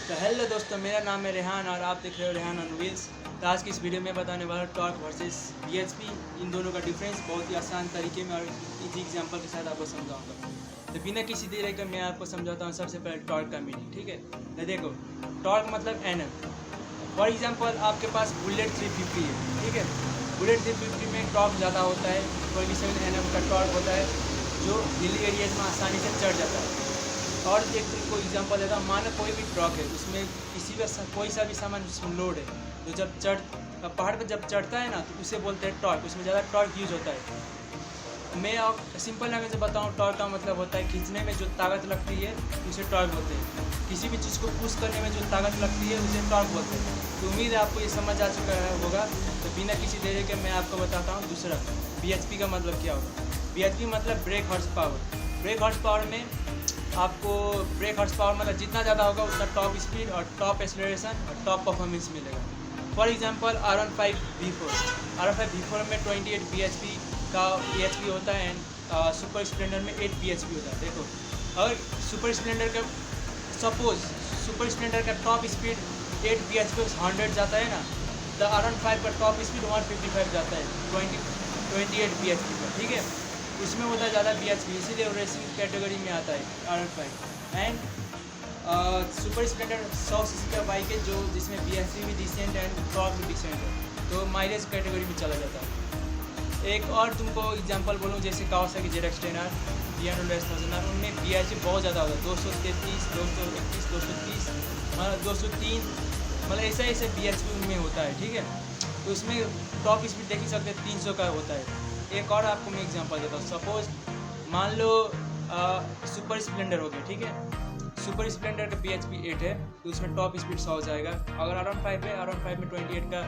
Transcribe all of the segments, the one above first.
तो हेलो दोस्तों, मेरा नाम है रेहान और आप देख रहे हो रेहान ऑन व्हील्स। तो आज की इस वीडियो में बताने वाला टॉर्क वर्सेस बीएचपी, इन दोनों का डिफरेंस बहुत ही आसान तरीके में और इजी एग्जांपल के साथ आपको समझाऊंगा। तो बिना किसी देरी के मैं आपको समझाता हूँ सबसे पहले टॉर्क का मीनिंग। ठीक है, तो देखो, टॉर्क मतलब एनएम। फॉर एग्जाम्पल आपके पास बुलेट 350 है। ठीक है, बुलेट 350 में टॉर्क ज़्यादा होता है, 27 NM का टॉर्क होता है जो हिली एरियाज में आसानी से चढ़ जाता है। और एक तुमको एग्जांपल देता हूँ, मानो कोई भी ट्रक है, उसमें किसी का कोई सा भी सामान उसमें लोड है, तो जब पहाड़ पर जब चढ़ता है ना, तो उसे बोलते हैं टॉर्क। उसमें ज़्यादा टॉर्क यूज होता है। मैं अब सिंपल लैंग्वेज में बताऊँ, टॉर्क का मतलब होता है खींचने में जो ताकत लगती है उसे टॉर्क बोलते हैं। किसी भी चीज़ को पुश करने में जो ताकत लगती है उसे टॉर्क बोलते हैं। तो उम्मीद है आपको ये समझ आ चुका होगा। तो बिना किसी देरी के मैं आपको बताता हूँ दूसरा, BHP का मतलब क्या होगा। BHP मतलब break horse power. Break horse power में आपको ब्रेक हॉर्स पावर मतलब जितना ज़्यादा होगा उतना टॉप स्पीड और टॉप एक्सेलरेशन और टॉप परफॉर्मेंस मिलेगा। फॉर एग्जांपल R15 V4 में 28 BHP का BHP होता है एंड सुपर स्प्लेंडर में 8 BHP होता है। देखो, अगर सुपर स्प्लेंडर का टॉप स्पीड 8 BHP 100 जाता है ना, तो R15 का टॉप स्पीड 155 जाता है 28 BHP का। ठीक है, उसमें होता है ज़्यादा BHP, इसीलिए रेसिंग कैटेगरी में आता है R15। And super Splendor 100 cc का बाइक है जो जिसमें BHP भी डिसेंट एंड टॉर्क भी डिसेंट है, तो माइलेज कैटेगरी में चला जाता है। एक और तुमको एग्जांपल बोलूँ, जैसे कावासाकी ZX-10R, 300,000R, उनमें BHP बहुत ज़्यादा होता है, 233, 231, 230, मतलब 203, मतलब ऐसे BHP उनमें होता है। ठीक है, तो उसमें टॉप स्पीड देख ही सकते हैं 300 का होता है। एक और आपको मैं एग्जांपल देता हूँ। सपोज मान लो सुपर स्प्लेंडर हो गया। ठीक है, सुपर स्प्लेंडर का BHP 8 है, तो उसमें टॉप स्पीड 100 हो जाएगा। अगर R15 है, R15 में 28 का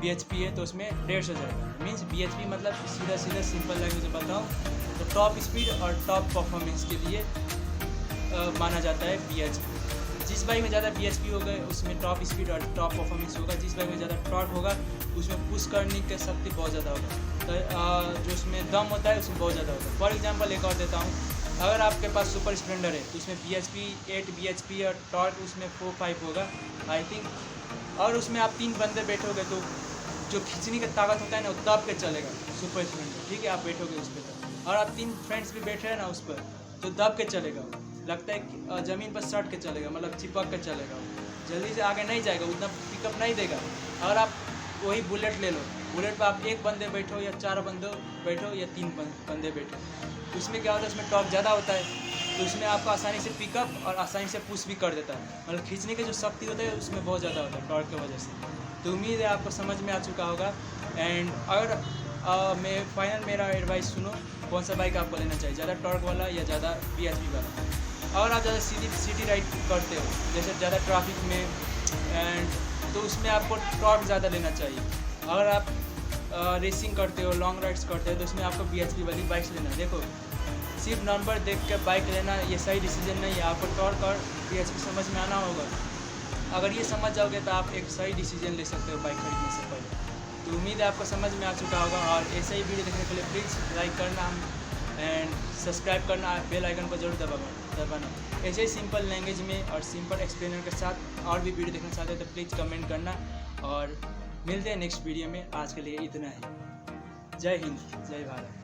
BHP है, तो उसमें 150 जाएगा। मीन्स BHP मतलब सीधा सिंपल लैंग्वेज में बताऊँ तो टॉप स्पीड और टॉप परफॉर्मेंस के लिए माना जाता है BHP। जिस बाइक में ज़्यादा BHP होगा उसमें टॉप स्पीड और टॉप परफॉर्मेंस होगा। जिस बाइक में ज़्यादा टॉर्क होगा उसमें पुश करने की शक्ति बहुत ज़्यादा होगा, तो जो उसमें दम होता है उसमें बहुत ज़्यादा होता है। फॉर एग्जांपल एक और देता हूँ, अगर आपके पास सुपर स्प्लेंडर है तो उसमें BHP 8 BHP और टॉर्क उसमें 4-5 होगा आई थिंक, और उसमें आप 3 बंदे बैठोगे तो जो खींचने की ताकत होता है ना, वो दब के चलेगा सुपर स्प्लेंडर। ठीक है, आप बैठोगे उस पर और आप 3 फ्रेंड्स भी बैठे हैं ना उस पर, तो दब के चलेगा, लगता है कि ज़मीन पर सट के चलेगा, मतलब चिपक के चलेगा, जल्दी से आगे नहीं जाएगा, उतना पिकअप नहीं देगा। अगर आप वही बुलेट ले लो, बुलेट पर आप 1 बंदे बैठो या 4 बंदे बैठो या 3 बंदे बैठो, उसमें क्या होता है, उसमें टॉर्क ज़्यादा होता है, तो उसमें आपको आसानी से पिकअप और आसानी से पुश भी कर देता है, मतलब खींचने की जो शक्ति होता है उसमें बहुत ज़्यादा होता है टॉर्क की वजह से। तो उम्मीद है आपको समझ में आ चुका होगा। एंड अगर मैं फाइनल मेरा एडवाइस सुनो, कौन सा बाइक आपको लेना चाहिए, ज़्यादा टॉर्क वाला या ज़्यादा BHP वाला। अगर आप ज़्यादा सिटी राइड करते हो, जैसे ज़्यादा ट्रैफिक में एंड, तो उसमें आपको टॉर्क ज़्यादा लेना चाहिए। अगर आप रेसिंग करते हो, लॉन्ग राइड्स करते हो, तो उसमें आपको BHP वाली बाइक्स लेना। देखो, सिर्फ नंबर देख के बाइक लेना ये सही डिसीजन नहीं है, आपको टॉर्क और BHP समझ में आना होगा। अगर ये समझ जाओगे तो आप एक सही डिसीजन ले सकते हो बाइक खरीदने से पहले। तो उम्मीद है आपको समझ में आ चुका होगा, और ऐसे ही वीडियो देखने के लिए प्लीज़ लाइक करना एंड सब्सक्राइब करना, बेल आइकन को जरूर दबाना। ऐसे ही सिंपल लैंग्वेज में और सिंपल एक्सप्लेनर के साथ और भी वीडियो देखना चाहते हैं तो प्लीज़ कमेंट करना, और मिलते हैं नेक्स्ट वीडियो में। आज के लिए इतना ही। जय हिंद, जय भारत।